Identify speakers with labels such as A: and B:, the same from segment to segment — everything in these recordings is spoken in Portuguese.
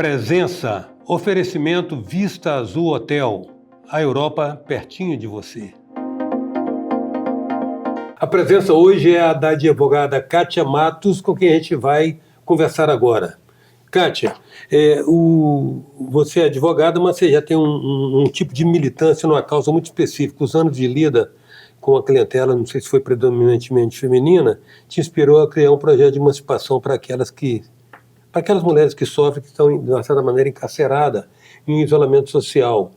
A: Presença, oferecimento Vista Azul Hotel, a Europa pertinho de você. A presença hoje é a da advogada Kátia Matos, com quem a gente vai conversar agora. Kátia, você é advogada, mas você já tem um tipo de militância numa causa muito específica. Os anos de lida com a clientela, não sei se foi predominantemente feminina, te inspirou a criar um projeto de emancipação para aquelas mulheres que sofrem, que estão, de uma certa maneira, encarceradas em isolamento social.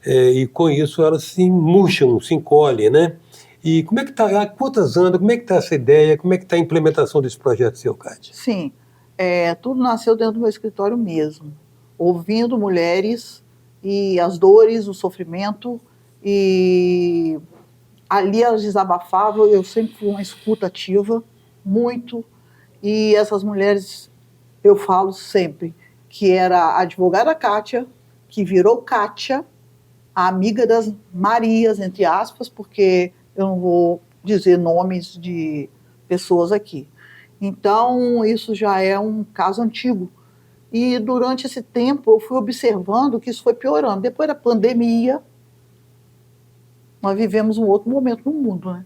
A: E com isso elas se murcham, se encolhem, né? E como é que está, há quantas anos, como é que está essa ideia, como é que está a implementação desse projeto seu, Kátia?
B: Sim, tudo nasceu dentro do meu escritório mesmo, ouvindo mulheres e as dores, o sofrimento, e ali elas desabafavam, eu sempre fui uma escuta ativa, muito, e essas mulheres, eu falo sempre, que era a advogada Kátia, que virou Kátia, a amiga das Marias, entre aspas, porque eu não vou dizer nomes de pessoas aqui. Então, isso já é um caso antigo. E durante esse tempo eu fui observando que isso foi piorando. Depois da pandemia, nós vivemos um outro momento no mundo, né?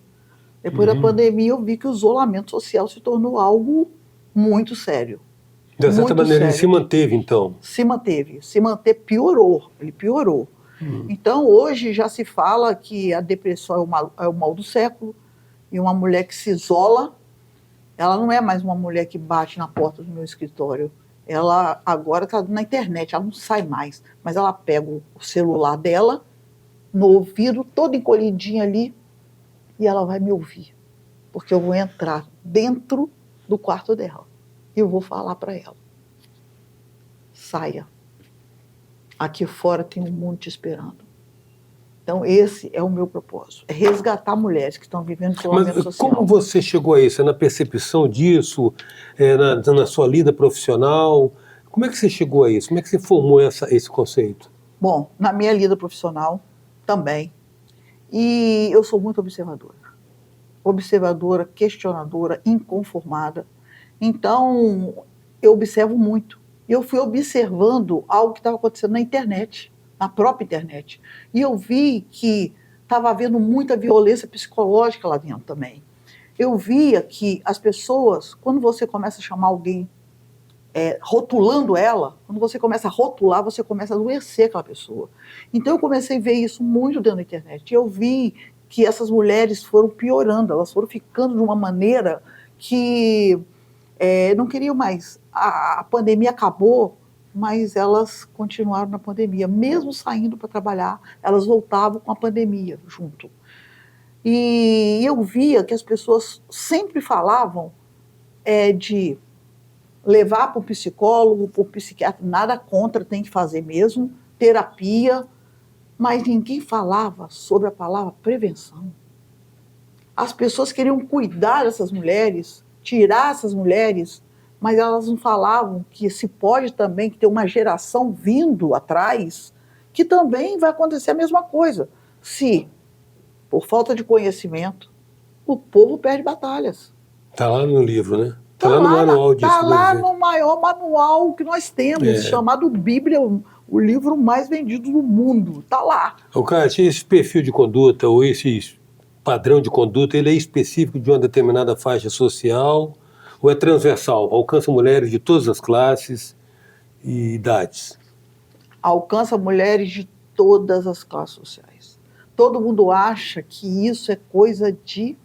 B: Depois da pandemia eu vi que o isolamento social se tornou algo muito sério.
A: De certa maneira, ele se manteve, então?
B: Se manteve, piorou, ele piorou. Então, hoje já se fala que a depressão é o mal do século, e uma mulher que se isola, ela não é mais uma mulher que bate na porta do meu escritório. Ela agora está na internet, ela não sai mais, mas ela pega o celular dela, no ouvido, toda encolhidinha ali, e ela vai me ouvir, porque eu vou entrar dentro do quarto dela e eu vou falar para ela: saia, aqui fora tem um mundo te esperando. Então esse é o meu propósito, é resgatar mulheres que estão vivendo isolamento social.
A: Como você chegou a isso? É na percepção disso? Na sua lida profissional? Como é que você chegou a isso? Como é que você formou esse conceito?
B: Bom, na minha lida profissional também. E eu sou muito observadora, questionadora, inconformada. Então, eu observo muito. Eu fui observando algo que estava acontecendo na internet, na própria internet. E eu vi que estava havendo muita violência psicológica lá dentro também. Eu via que as pessoas, quando você começa a chamar alguém, rotulando ela, quando você começa a rotular, você começa a adoecer aquela pessoa. Então eu comecei a ver isso muito dentro da internet. E eu vi que essas mulheres foram piorando, elas foram ficando de uma maneira que não queriam mais. A pandemia acabou, mas elas continuaram na pandemia. Mesmo saindo para trabalhar, elas voltavam com a pandemia junto. E eu via que as pessoas sempre falavam de levar para o psicólogo, para o psiquiatra, nada contra, tem que fazer mesmo, terapia, mas ninguém falava sobre a palavra prevenção. As pessoas queriam cuidar dessas mulheres, tirar essas mulheres, mas elas não falavam que se pode também ter uma geração vindo atrás, que também vai acontecer a mesma coisa. Se, por falta de conhecimento, o povo perde batalhas.
A: Está lá no livro, né? Está lá no manual disso.
B: Está lá no maior manual que nós temos, chamado Bíblia, o livro mais vendido do mundo. Está lá.
A: Kátia, esse perfil de conduta, ou esse padrão de conduta, ele é específico de uma determinada faixa social, ou é transversal? Alcança mulheres de todas as classes e idades?
B: Alcança mulheres de todas as classes sociais. Todo mundo acha que isso é coisa de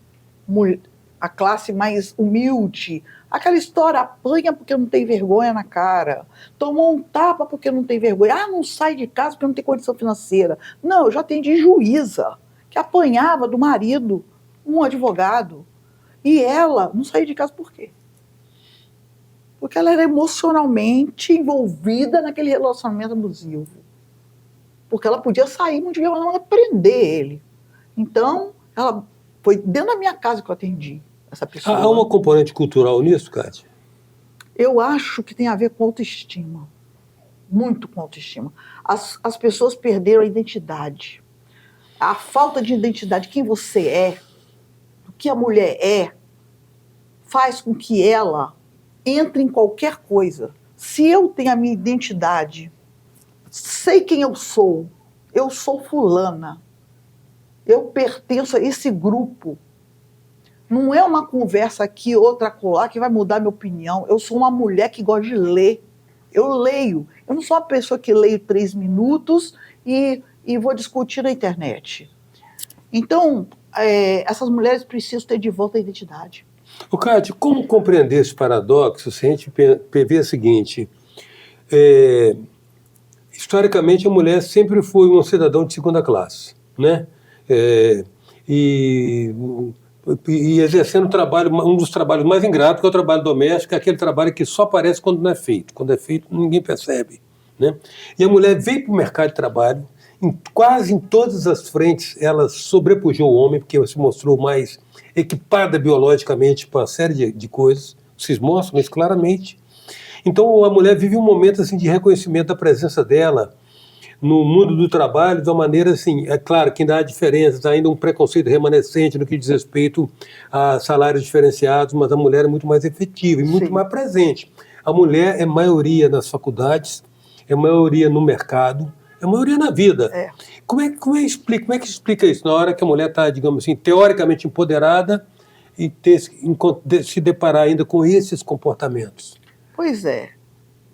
B: a classe mais humilde. Aquela história, apanha porque não tem vergonha na cara, tomou um tapa porque não tem vergonha, não sai de casa porque não tem condição financeira. Não, eu já atendi juíza que apanhava do marido, um advogado, e ela não saía de casa por quê? Porque ela era emocionalmente envolvida naquele relacionamento abusivo. Porque ela podia sair, não devia prender ele. Então, ela foi dentro da minha casa que eu atendi essa pessoa.
A: Há uma componente cultural nisso, Kátia?
B: Eu acho que tem a ver com autoestima. Muito com autoestima. As pessoas perderam a identidade. A falta de identidade, quem você é, o que a mulher é, faz com que ela entre em qualquer coisa. Se eu tenho a minha identidade, sei quem eu sou fulana, eu pertenço a esse grupo. Não é uma conversa aqui, outra acolá, que vai mudar minha opinião. Eu sou uma mulher que gosta de ler. Eu leio. Eu não sou uma pessoa que leio 3 minutos e vou discutir na internet. Então, essas mulheres precisam ter de volta a identidade.
A: Cátia, como compreender esse paradoxo se a gente vê o seguinte, historicamente a mulher sempre foi um cidadão de segunda classe, né? E exercendo trabalho, um dos trabalhos mais ingratos, que é o trabalho doméstico, é aquele trabalho que só aparece quando não é feito. Quando é feito, ninguém percebe, né? E a mulher veio para o mercado de trabalho, quase em todas as frentes ela sobrepujou o homem, porque se mostrou mais equipada biologicamente para uma série de coisas, vocês mostram isso claramente. Então a mulher vive um momento assim, de reconhecimento da presença dela no mundo do trabalho de uma maneira assim, é claro que ainda há diferenças, há ainda um preconceito remanescente no que diz respeito a salários diferenciados, mas a mulher é muito mais efetiva e muito mais presente. A mulher é maioria nas faculdades, é maioria no mercado, é maioria na vida. Como é que explica isso na hora que a mulher está, digamos assim, teoricamente empoderada e se deparar ainda com esses comportamentos?
B: Pois é.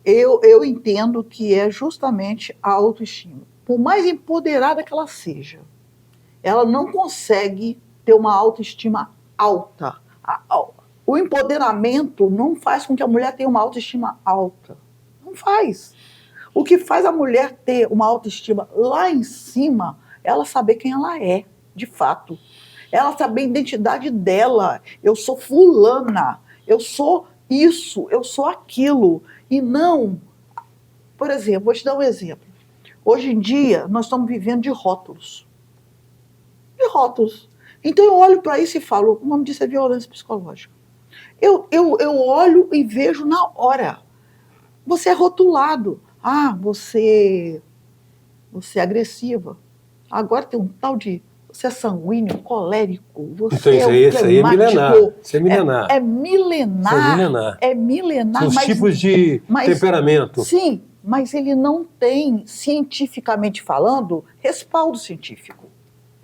B: Eu entendo que é justamente a autoestima. Por mais empoderada que ela seja, ela não consegue ter uma autoestima alta. O empoderamento não faz com que a mulher tenha uma autoestima alta. Não faz. O que faz a mulher ter uma autoestima lá em cima, ela saber quem ela é, de fato. Ela saber a identidade dela. Eu sou fulana, eu sou isso, eu sou aquilo. E não, por exemplo, vou te dar um exemplo. Hoje em dia, nós estamos vivendo de rótulos. De rótulos. Então eu olho para isso e falo, o nome disso é violência psicológica. Eu olho e vejo na hora. Você é rotulado. Você é agressiva. Agora tem um tal de... Você é sanguíneo, colérico, você
A: então, isso aí é milenar. Isso é milenar.
B: É milenar. É milenar.
A: São os tipos de temperamento.
B: Sim, mas ele não tem, cientificamente falando, respaldo científico.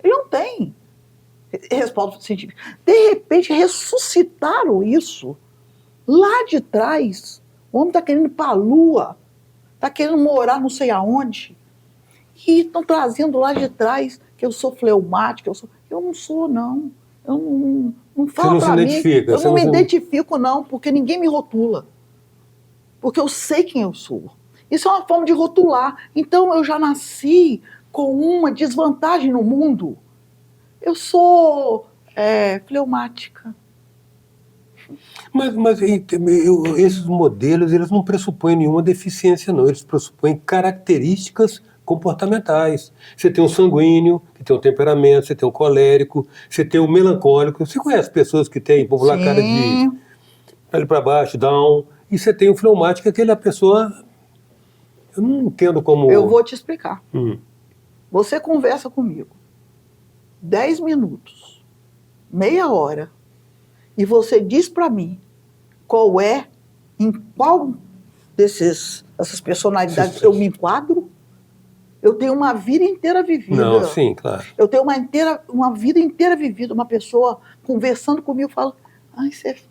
B: Ele não tem respaldo científico. De repente, ressuscitaram isso lá de trás. O homem está querendo ir para a Lua, está querendo morar não sei aonde. E estão trazendo lá de trás que eu sou fleumática, eu não sou, não. Eu não falo para mim. Eu não me identifico, não, porque ninguém me rotula. Porque eu sei quem eu sou. Isso é uma forma de rotular. Então eu já nasci com uma desvantagem no mundo. Eu sou fleumática.
A: Mas esses modelos, eles não pressupõem nenhuma deficiência, não. Eles pressupõem características comportamentais. Você tem um sanguíneo, que tem um temperamento, você tem um colérico, você tem um melancólico. Você conhece pessoas que têm popular cara de pele para baixo, down, e você tem o fleumático, aquela pessoa... Eu não entendo como...
B: Eu vou te explicar. Você conversa comigo 10 minutos, meia hora, e você diz para mim em qual dessas personalidades eu me enquadro. Eu tenho uma vida inteira vivida.
A: Não, sim, claro.
B: Eu tenho uma vida inteira vivida. Uma pessoa conversando comigo fala,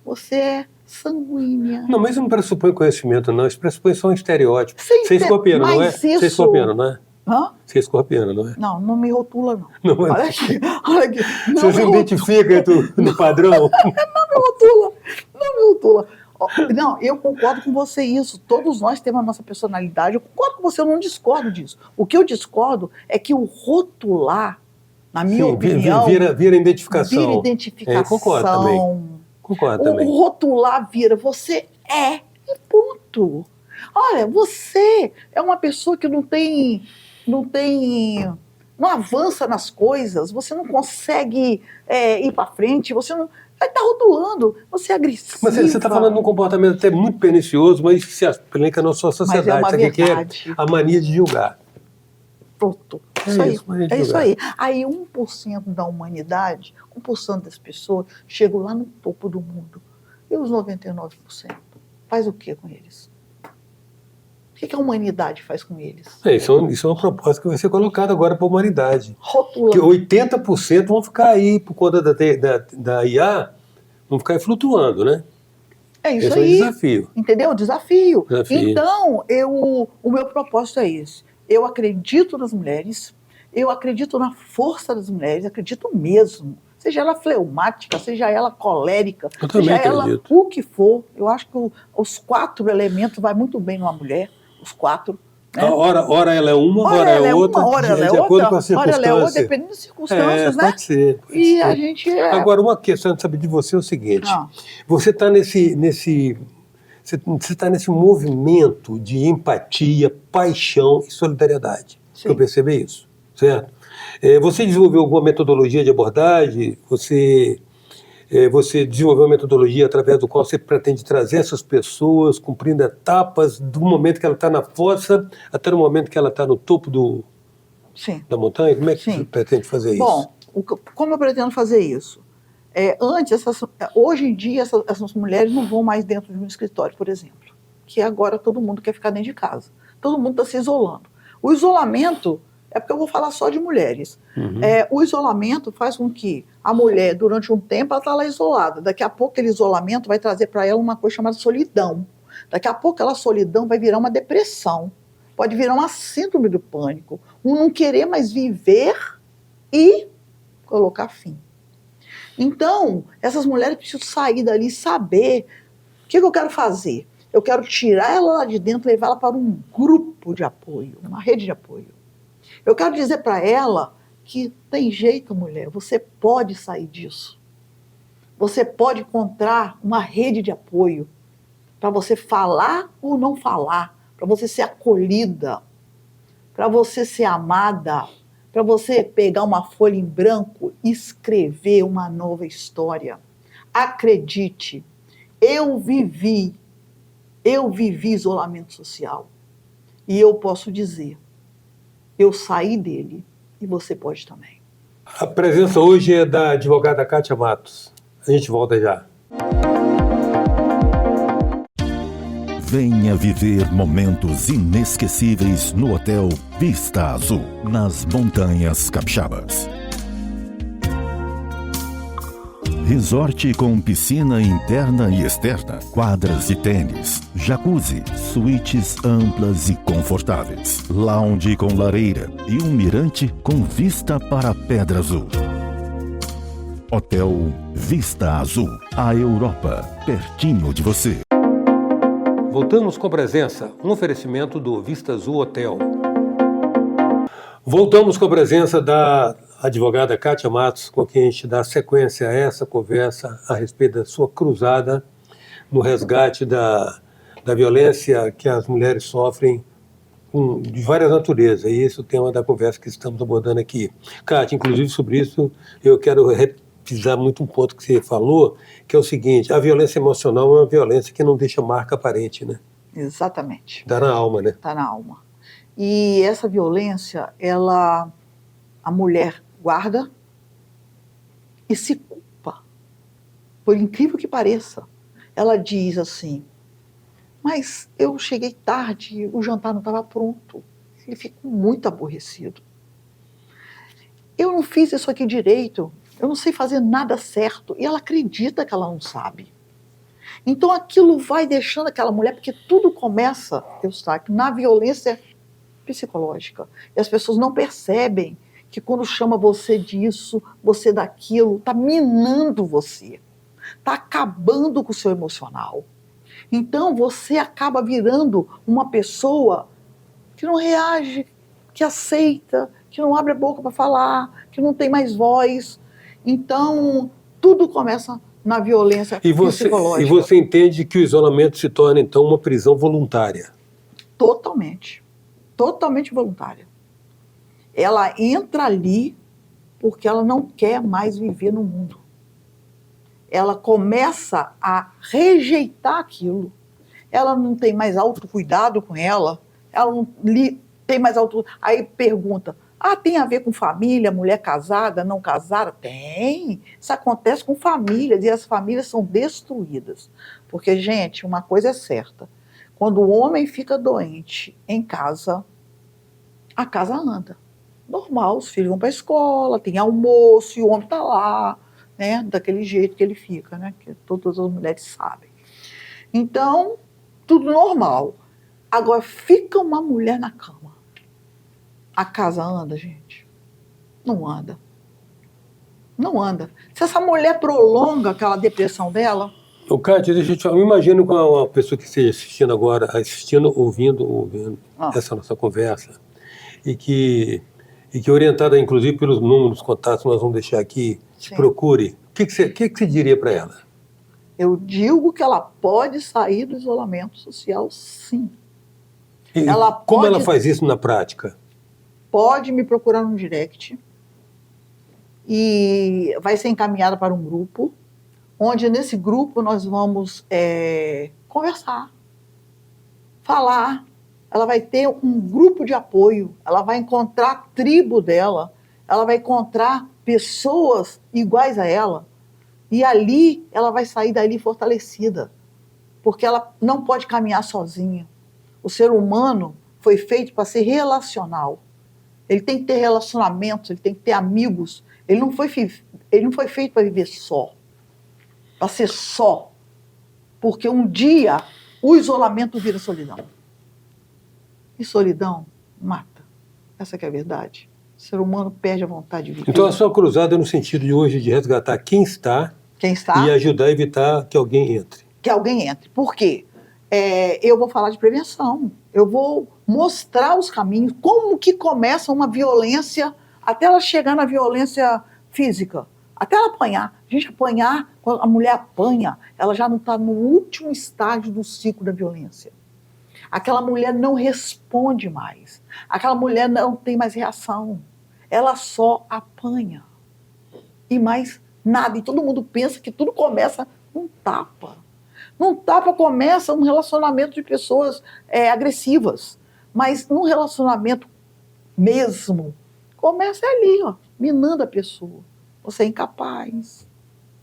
B: você é sanguínea.
A: Não, mas isso não pressupõe conhecimento, não. Isso pressupõe só um estereótipo. Você é escorpiano, não é? Você é escorpiano, não é?
B: Hã?
A: Você é escorpiano, não é?
B: Não me rotula, não.
A: Não é?
B: Olha aqui.
A: Você se identifica no padrão?
B: Não me rotula. Não, eu concordo com você isso. Todos nós temos a nossa personalidade. Eu concordo com você, eu não discordo disso. O que eu discordo é que o rotular, na minha opinião...
A: Vira identificação.
B: Vira identificação.
A: Concordo também.
B: O rotular vira, você é, e ponto. Olha, você é uma pessoa que não avança nas coisas, você não consegue ir para frente, você não... Vai estar rotulando, você é agressiva.
A: Mas você está falando de um comportamento até muito pernicioso, mas que se aplica na nossa sociedade.
B: Mas é uma verdade.
A: Que é a mania de julgar.
B: Pronto. É isso aí. Aí 1% da humanidade, 1% das pessoas chegam lá no topo do mundo. E os 99%? Faz o que com eles? que a humanidade faz com eles?
A: Isso é uma proposta que vai ser colocada agora para a humanidade.
B: Rotula.
A: Que 80% vão ficar aí, por conta da IA, vão ficar aí flutuando, né?
B: É isso
A: Esse
B: aí.
A: é um desafio.
B: Entendeu? Desafio.
A: Desafio.
B: Então, o meu propósito é esse. Eu acredito nas mulheres, eu acredito na força das mulheres, acredito mesmo. Seja ela fleumática, seja ela colérica,
A: Eu também
B: seja ela
A: acredito.
B: o que for. Eu acho que os 4 elementos vai muito bem numa mulher, os 4. Né?
A: Ora ela é uma, ora é outra,
B: ora ela é
A: de acordo com a
B: outra, ora ela é outra,
A: circunstância.
B: dependendo das circunstâncias, né?
A: Pode ser.
B: E a gente
A: Agora, uma questão de saber de você é o seguinte: você está você tá nesse movimento de empatia, paixão e solidariedade.
B: Sim.
A: Eu percebi isso, certo? Você desenvolveu alguma metodologia de abordagem? Você desenvolveu uma metodologia através do qual você pretende trazer essas pessoas, cumprindo etapas, do momento que ela está na fossa até o momento que ela está no topo
B: Sim.
A: da montanha? Como é que
B: Sim.
A: você pretende fazer isso?
B: Bom, como eu pretendo fazer isso? Hoje em dia, essas mulheres não vão mais dentro de um escritório, por exemplo, que agora todo mundo quer ficar dentro de casa. Todo mundo está se isolando. O isolamento, é porque eu vou falar só de mulheres.
A: Uhum.
B: O isolamento faz com que a mulher, durante um tempo, ela está lá isolada. Daqui a pouco, aquele isolamento vai trazer para ela uma coisa chamada solidão. Daqui a pouco, aquela solidão vai virar uma depressão. Pode virar uma síndrome do pânico. Um não querer mais viver e colocar fim. Então, essas mulheres precisam sair dali e saber o que eu quero fazer. Eu quero tirar ela lá de dentro e levar ela para um grupo de apoio, uma rede de apoio. Eu quero dizer para ela que tem jeito, mulher, você pode sair disso. Você pode encontrar uma rede de apoio para você falar ou não falar, para você ser acolhida, para você ser amada, para você pegar uma folha em branco e escrever uma nova história. Acredite, eu vivi isolamento social. E eu posso dizer, eu saí dele e você pode também.
A: A presença hoje é da advogada Kátia Matos. A gente volta já.
C: Venha viver momentos inesquecíveis no Hotel Vista Azul, nas Montanhas Capixabas. Resort com piscina interna e externa, quadras de tênis, jacuzzi, suítes amplas e confortáveis, lounge com lareira e um mirante com vista para a Pedra Azul. Hotel Vista Azul, a Europa, pertinho de você.
A: Voltamos com a presença, um oferecimento do Vista Azul Hotel. Voltamos com a presença da advogada Kátia Matos, com quem a gente dá sequência a essa conversa a respeito da sua cruzada no resgate da violência que as mulheres sofrem de várias naturezas. E esse é o tema da conversa que estamos abordando aqui. Kátia, inclusive sobre isso, eu quero pisar muito um ponto que você falou, que é o seguinte: a violência emocional é uma violência que não deixa marca aparente, né?
B: Exatamente.
A: Está na alma, né?
B: Está na alma. E essa violência, a mulher guarda e se culpa. Por incrível que pareça. Ela diz assim, mas eu cheguei tarde, o jantar não estava pronto. Ele ficou muito aborrecido. Eu não fiz isso aqui direito, eu não sei fazer nada certo. E ela acredita que ela não sabe. Então aquilo vai deixando aquela mulher, porque tudo começa, Eustáquio, na violência psicológica. E as pessoas não percebem que quando chama você disso, você daquilo, está minando você. Está acabando com o seu emocional. Então você acaba virando uma pessoa que não reage, que aceita, que não abre a boca para falar, que não tem mais voz. Então tudo começa na violência psicológica.
A: E você entende que o isolamento se torna então uma prisão voluntária?
B: Totalmente. Totalmente voluntária. Ela entra ali porque ela não quer mais viver no mundo. Ela começa a rejeitar aquilo. Ela não tem mais autocuidado com ela não tem mais Aí pergunta, tem a ver com família, mulher casada, não casada? Tem. Isso acontece com famílias e as famílias são destruídas. Porque, gente, uma coisa é certa. Quando o homem fica doente em casa, a casa anda. Normal, os filhos vão para a escola, tem almoço, e o homem está lá, né? Daquele jeito que ele fica, né? Que todas as mulheres sabem. Então, tudo normal. Agora, fica uma mulher na cama. A casa anda, gente? Não anda. Não anda. Se essa mulher prolonga aquela depressão dela...
A: O Cátia, deixa eu te falar. Eu imagino com uma pessoa que esteja assistindo agora, ouvindo essa nossa conversa, e que orientada, inclusive, pelos números, contatos que nós vamos deixar aqui, te procure. O que você diria para ela?
B: Eu digo que ela pode sair do isolamento social, sim.
A: E como ela faz isso na prática?
B: Pode me procurar no direct e vai ser encaminhada para um grupo, onde nesse grupo nós vamos conversar, falar. Ela vai ter um grupo de apoio, ela vai encontrar a tribo dela, ela vai encontrar pessoas iguais a ela, e ali ela vai sair dali fortalecida, porque ela não pode caminhar sozinha. O ser humano foi feito para ser relacional. Ele tem que ter relacionamentos, ele tem que ter amigos. Ele não foi feito para viver só, para ser só. Porque um dia o isolamento vira solidão. E solidão mata. Essa que é a verdade. O ser humano perde a vontade de viver.
A: Então a sua cruzada é no sentido de hoje de resgatar quem está e ajudar a evitar que alguém entre.
B: Que alguém entre. Por quê? Eu vou falar de prevenção. Eu vou mostrar os caminhos, como que começa uma violência, até ela chegar na violência física, até ela apanhar. A gente apanhar, quando a mulher apanha, ela já não está no último estágio do ciclo da violência. Aquela mulher não responde mais. Aquela mulher não tem mais reação. Ela só apanha. E mais nada. E todo mundo pensa que tudo começa num tapa. Num tapa começa um relacionamento de pessoas agressivas. Mas num relacionamento mesmo, começa ali, ó, minando a pessoa. Você é incapaz.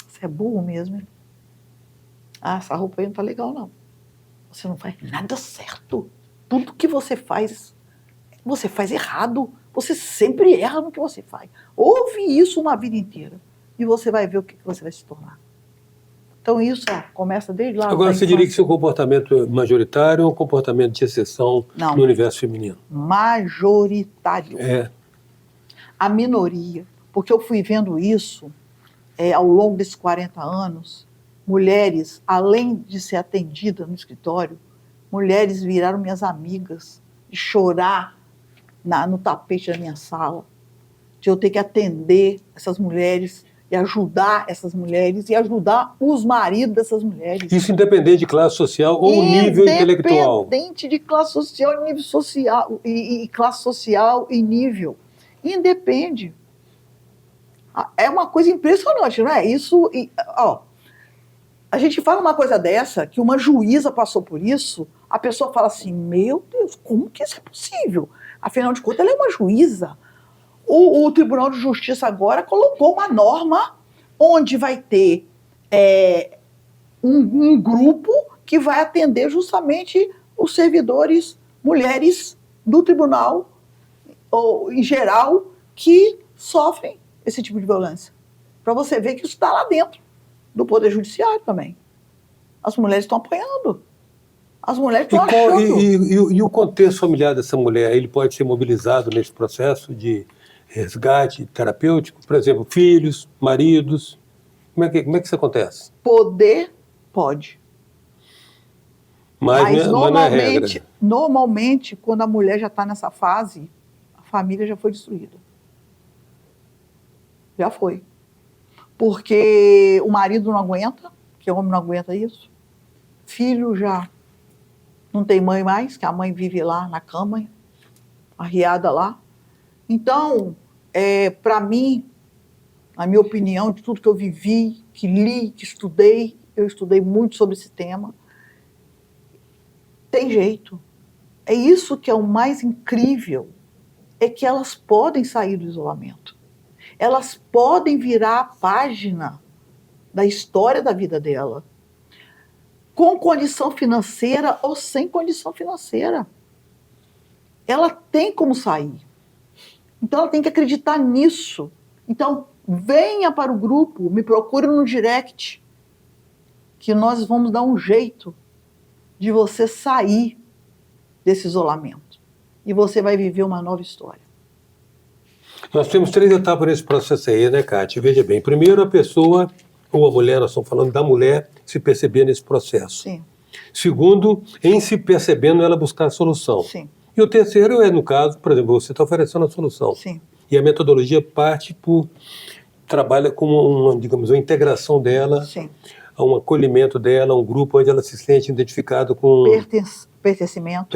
B: Você é burro mesmo, hein? Ah, essa roupa aí não tá legal, não. Você não faz nada certo. Tudo que você faz errado. Você sempre erra no que você faz. Ouve isso uma vida inteira. E você vai ver o que você vai se tornar. Então isso começa desde lá.
A: Agora você diria que seu comportamento é majoritário ou um comportamento de exceção no universo feminino?
B: Majoritário. A minoria. Porque eu fui vendo isso ao longo desses 40 anos. Mulheres, além de ser atendida no escritório, mulheres viraram minhas amigas, de chorar no tapete da minha sala, de eu ter que atender essas mulheres e ajudar essas mulheres e ajudar os maridos dessas mulheres.
A: Isso independente de classe social ou nível intelectual?
B: Independente de classe social, nível social e classe social e nível. Independe. É uma coisa impressionante, não é? Isso, a gente fala uma coisa dessa, que uma juíza passou por isso, a pessoa fala assim, meu Deus, como que isso é possível? Afinal de contas, ela é uma juíza. O Tribunal de Justiça agora colocou uma norma onde vai ter um grupo que vai atender justamente os servidores mulheres do tribunal, ou em geral, que sofrem esse tipo de violência. Para você ver que isso está lá dentro do Poder Judiciário também. As mulheres estão apanhando. As mulheres estão achando.
A: E o contexto familiar dessa mulher, ele pode ser mobilizado nesse processo de resgate terapêutico? Por exemplo, filhos, maridos. Como é que isso acontece?
B: Poder, pode.
A: Mas não é regra.
B: Normalmente, quando a mulher já está nessa fase, a família já foi destruída. Já foi. Porque o marido não aguenta, que o homem não aguenta isso. Filho já não tem mãe mais, que a mãe vive lá na cama, arriada lá. Então, para mim, a minha opinião, de tudo que eu vivi, que li, que estudei, eu estudei muito sobre esse tema, tem jeito. É isso que é o mais incrível, é que elas podem sair do isolamento. Elas podem virar a página da história da vida dela. com condição financeira ou sem condição financeira. Ela tem como sair. Então, ela tem que acreditar nisso. Então, venha para o grupo, me procure no direct, que nós vamos dar um jeito de você sair desse isolamento. E você vai viver uma nova história.
A: Nós temos 3 etapas nesse processo aí, né, Kátia? Veja bem. Primeiro, a pessoa, ou a mulher, nós estamos falando da mulher, se perceber nesse processo.
B: Sim.
A: Segundo, em se percebendo, ela buscar a solução.
B: Sim.
A: E o terceiro é, no caso, por exemplo, você está oferecendo a solução.
B: Sim.
A: E a metodologia trabalha com uma, digamos, uma integração dela,
B: Sim.
A: a um acolhimento dela, a um grupo onde ela se sente identificada com
B: Pertencimento.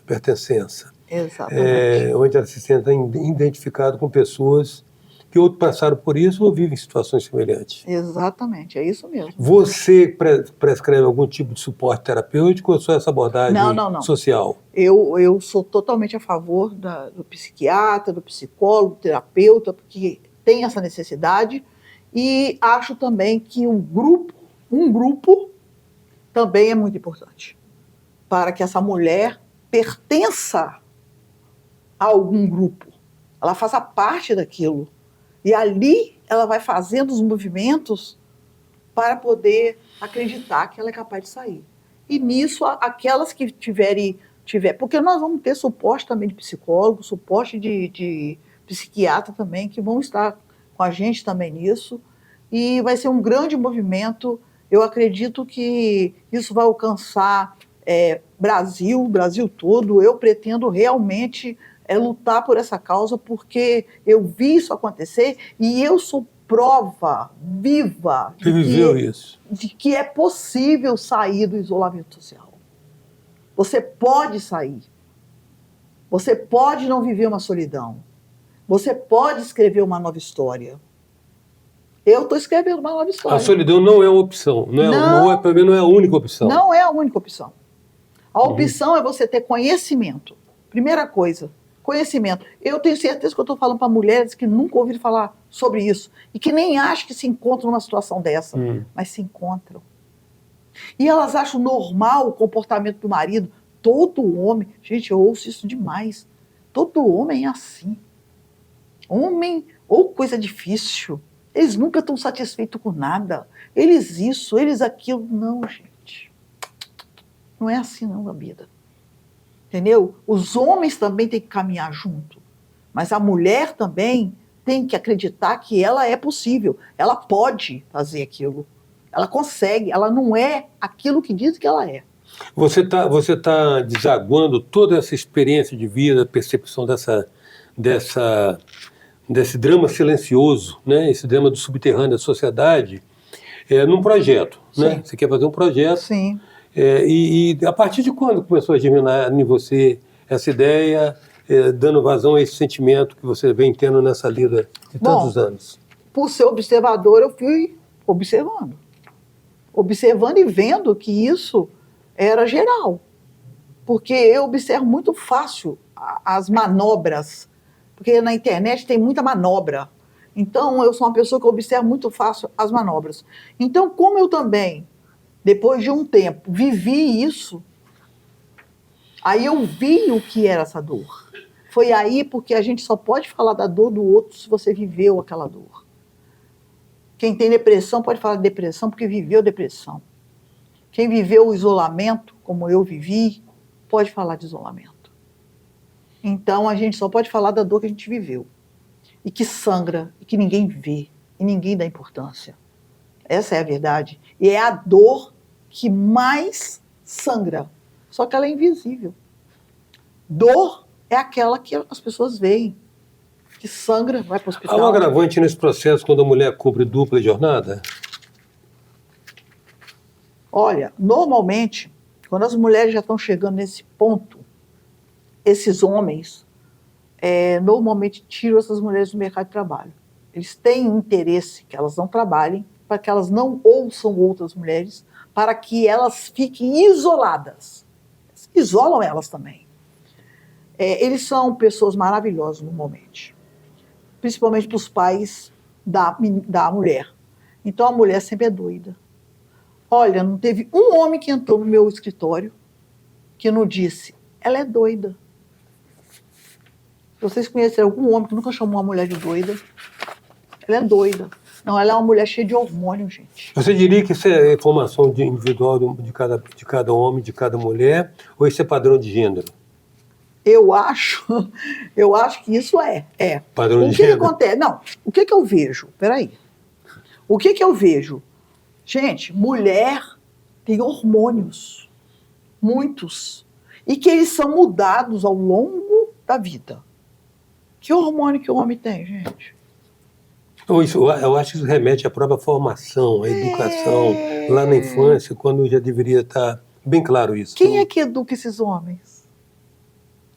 A: pertencença.
B: Exatamente.
A: Onde ela se sente identificada com pessoas que ou passaram por isso ou vivem situações semelhantes.
B: Exatamente, é isso mesmo.
A: Você prescreve algum tipo de suporte terapêutico ou só essa abordagem
B: Não.
A: social?
B: Eu sou totalmente a favor do psiquiatra, do psicólogo, do terapeuta, porque tem essa necessidade, e acho também que um grupo também é muito importante, para que essa mulher pertença a algum grupo, ela faça parte daquilo. E ali ela vai fazendo os movimentos para poder acreditar que ela é capaz de sair. E nisso, aquelas que tiver, porque nós vamos ter suporte também de psicólogo, suporte de psiquiatra também, que vão estar com a gente também nisso. E vai ser um grande movimento. Eu acredito que isso vai alcançar Brasil todo. Eu pretendo realmente lutar por essa causa, porque eu vi isso acontecer e eu sou prova viva de que é possível sair do isolamento social. Você pode sair. Você pode não viver uma solidão. Você pode escrever uma nova história. Eu estou escrevendo uma nova história.
A: A solidão não é uma opção. Para mim, não é a única opção.
B: Não é a única opção. A opção é você ter conhecimento. Primeira coisa. Conhecimento. Eu tenho certeza que eu estou falando para mulheres que nunca ouviram falar sobre isso e que nem acham que se encontram numa situação dessa, mas se encontram. E elas acham normal o comportamento do marido. Todo homem, gente, eu ouço isso demais. Todo homem é assim. Homem, ou coisa difícil. Eles nunca estão satisfeitos com nada. Eles isso, eles aquilo. Não, gente. Não é assim não, a vida. Entendeu? Os homens também têm que caminhar junto. Mas a mulher também tem que acreditar que ela é possível. Ela pode fazer aquilo. Ela consegue. Ela não é aquilo que diz que ela é.
A: Você tá desaguando toda essa experiência de vida, percepção desse drama silencioso, né? Esse drama do subterrâneo da sociedade, num projeto. Né? Você quer fazer um projeto.
B: Sim.
A: E a partir de quando começou a germinar em você essa ideia, dando vazão a esse sentimento que você vem tendo nessa lida de tantos anos?
B: Por ser observador, eu fui observando. Observando e vendo que isso era geral. Porque eu observo muito fácil as manobras. Porque na internet tem muita manobra. Então, eu sou uma pessoa que observa muito fácil as manobras. Então, como eu também, depois de um tempo, vivi isso, aí eu vi o que era essa dor. Foi aí, porque a gente só pode falar da dor do outro se você viveu aquela dor. Quem tem depressão pode falar de depressão porque viveu depressão. Quem viveu o isolamento, como eu vivi, pode falar de isolamento. Então, a gente só pode falar da dor que a gente viveu. E que sangra, e que ninguém vê, e ninguém dá importância. Essa é a verdade. E é a dor que mais sangra. Só que ela é invisível. Dor é aquela que as pessoas veem. Que sangra, vai para o hospital.
A: Há um agravante nesse processo quando a mulher cumpre dupla jornada?
B: Olha, normalmente, quando as mulheres já estão chegando nesse ponto, esses homens normalmente tiram essas mulheres do mercado de trabalho. Eles têm interesse que elas não trabalhem, para que elas não ouçam outras mulheres, para que elas fiquem isoladas. Isolam elas também. Eles são pessoas maravilhosas normalmente, principalmente para os pais da mulher. Então a mulher sempre é doida. Olha, não teve um homem que entrou no meu escritório que não disse, ela é doida. Se vocês conhecerem algum homem que nunca chamou uma mulher de doida, ela é doida. Não, ela é uma mulher cheia de hormônio, gente.
A: Você diria que isso é informação individual de cada homem, de cada mulher, ou isso é padrão de gênero?
B: Eu acho que isso é.
A: Padrão de
B: O que
A: gênero?
B: acontece? Não, o que eu vejo? Peraí. O que eu vejo? Gente, mulher tem hormônios, muitos, e que eles são mudados ao longo da vida. Que hormônio que o homem tem, gente?
A: Eu acho que isso remete à própria formação, à educação, lá na infância, quando já deveria estar bem claro isso.
B: Quem é que educa esses homens?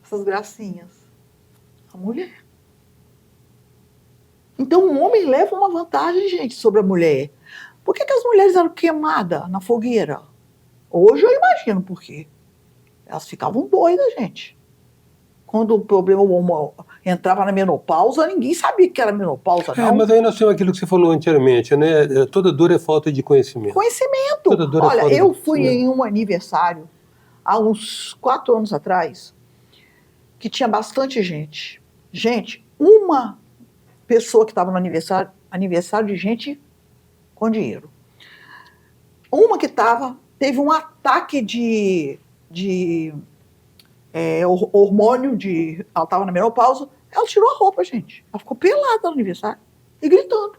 B: Essas gracinhas? A mulher. Então o homem leva uma vantagem, gente, sobre a mulher. Por que as mulheres eram queimadas na fogueira? Hoje eu imagino por quê. Elas ficavam doidas, gente. Quando o problema entrava na menopausa, ninguém sabia que era menopausa, não.
A: Mas aí nós temos aquilo que você falou anteriormente, né? Toda dor é falta de conhecimento.
B: Conhecimento.
A: Toda dor é falta
B: Olha,
A: de
B: eu fui
A: conhecimento.
B: em um aniversário, há uns 4 anos atrás, que tinha bastante gente. Gente, uma pessoa que estava no aniversário de gente com dinheiro. Uma que teve um ataque de hormônio, ela estava na menopausa, ela tirou a roupa, gente. Ela ficou pelada no aniversário e gritando.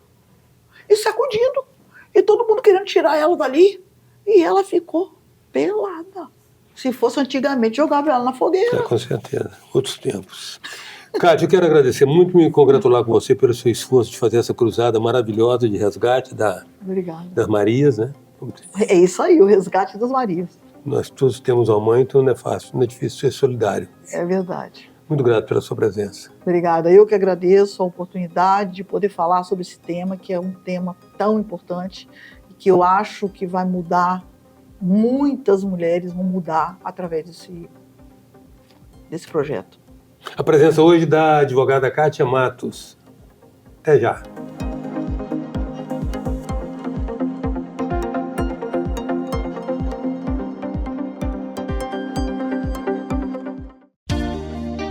B: E sacudindo. E todo mundo querendo tirar ela dali. E ela ficou pelada. Se fosse antigamente, jogava ela na fogueira.
A: Com certeza. Outros tempos. Cátia, eu quero agradecer muito e me congratular com você pelo seu esforço de fazer essa cruzada maravilhosa de resgate
B: Obrigada.
A: das Marias, né?
B: É isso aí, o resgate das Marias.
A: Nós todos temos uma mãe, então não é fácil, não é difícil ser solidário.
B: É verdade.
A: Muito grato pela sua presença.
B: Obrigada. Eu que agradeço a oportunidade de poder falar sobre esse tema, que é um tema tão importante e que eu acho que vai mudar, muitas mulheres vão mudar através desse projeto.
A: A presença hoje da advogada Cátia Matos. Até já.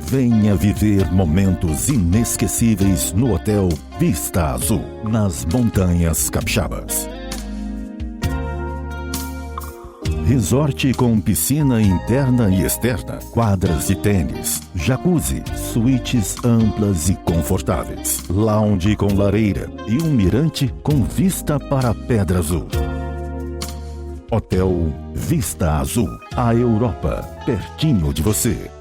C: Venha viver momentos inesquecíveis no Hotel Vista Azul, nas Montanhas Capixabas. Resort com piscina interna e externa, quadras de tênis, jacuzzi, suítes amplas e confortáveis, lounge com lareira e um mirante com vista para a Pedra Azul. Hotel Vista Azul, a Europa, pertinho de você.